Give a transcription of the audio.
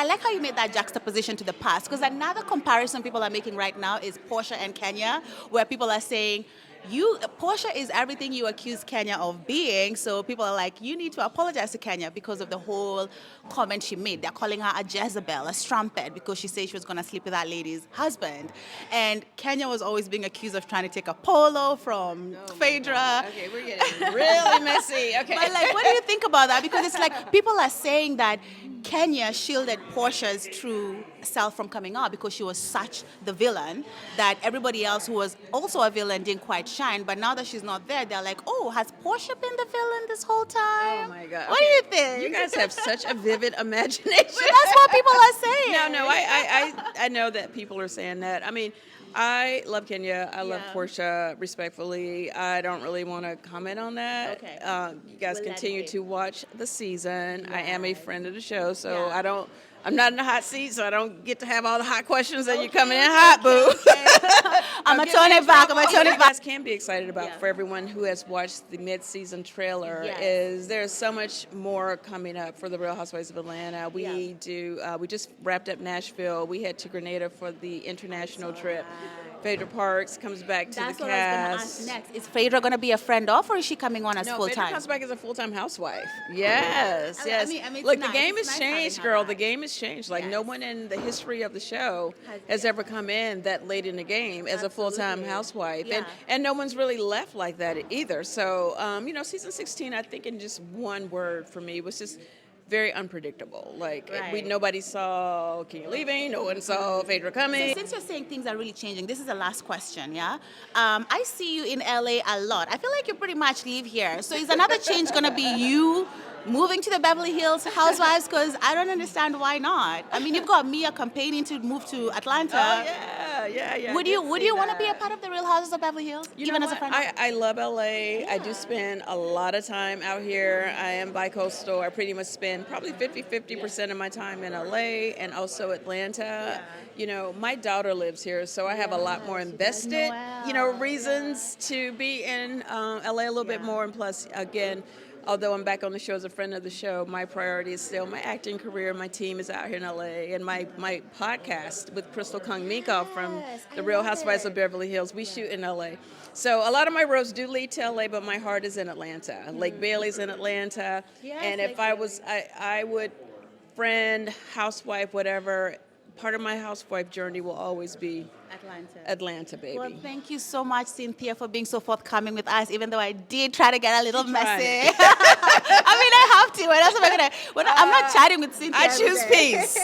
I like how you made that juxtaposition to the past, because another comparison people are making right now is Porsha and Kenya, where people are saying, Porsha is everything you accuse Kenya of being, so people are like, you need to apologize to Kenya because of the whole comment she made. They're calling her a Jezebel, a strumpet, because she said she was going to sleep with that lady's husband. And Kenya was always being accused of trying to take a polo from Phaedra. Okay, we're getting really messy. Okay. But like, what do you think about that? Because it's like people are saying that Kenya shielded Porsha's true self from coming out because she was such the villain that everybody else who was also a villain didn't quite shine. But now that she's not there, they're like, oh, has Porsha been the villain this whole time? Oh my God. What do you think? You guys have such a vivid imagination. That's what people are saying. No, I know that people are saying that. I mean, I love Kenya. I love Porsha, respectfully. I don't really want to comment on that. Okay. You guys We'll continue let it to watch the season. I am a friend of the show, so Yeah. I'm not in the hot seat, so I don't get to have all the hot questions that you're coming in hot, boo. I'm going to turn it back. I'm going to turn What it you back. guys can be excited about for everyone who has watched the mid-season trailer Yes. is there's so much more coming up for the Real Housewives of Atlanta. We just wrapped up Nashville. We head to Grenada for the international trip. Phaedra Parks comes back to That's the what I was cast. going to ask next. Is Phaedra going to be a friend of, or is she coming on as No, full Phaedra time? comes back as a full-time housewife. Yes, I yes. mean, it's Look, nice. the game It's has nice changed, having her girl. back. The game has changed. Like, no Yes. one in the history of the show has ever come in that late in the game as a full-time Absolutely. housewife. Yeah. And no one's really left like that either. So, season 16, I think in just one word for me, was just very unpredictable. Like, Right. nobody saw Kenya leaving. No one saw Phaedra coming. So since you're saying things are really changing, this is the last question, yeah? I see you in LA a lot. I feel like you pretty much live here. So is another change going to be you moving to the Beverly Hills Housewives? Because I don't understand why not. I mean, you've got Mia campaigning to move to Atlanta. Oh, yeah. Would you want to be a part of the Real Houses of Beverly Hills, You even know as a what? friend? I love LA. I do spend a lot of time out here. I am bi-coastal. I pretty much spend probably 50% of my time in LA and also Atlanta. You know, my daughter lives here, so I have a lot more invested, reasons to be in LA a little bit more. And plus, again, although I'm back on the show as a friend of the show, my priority is still my acting career. My team is out here in LA, and my podcast with Crystal Kung Minkoff from The Real Housewives of Beverly Hills, we shoot in LA. So a lot of my roads do lead to LA, but my heart is in Atlanta. Lake Bailey's in Atlanta, and if I would friend, housewife, whatever, part of my housewife journey will always be Atlanta, baby. Well, thank you so much, Cynthia, for being so forthcoming with us, even though I did try to get a little messy. I mean, I have to. What else am I going to? I'm not chatting with Cynthia. I choose peace.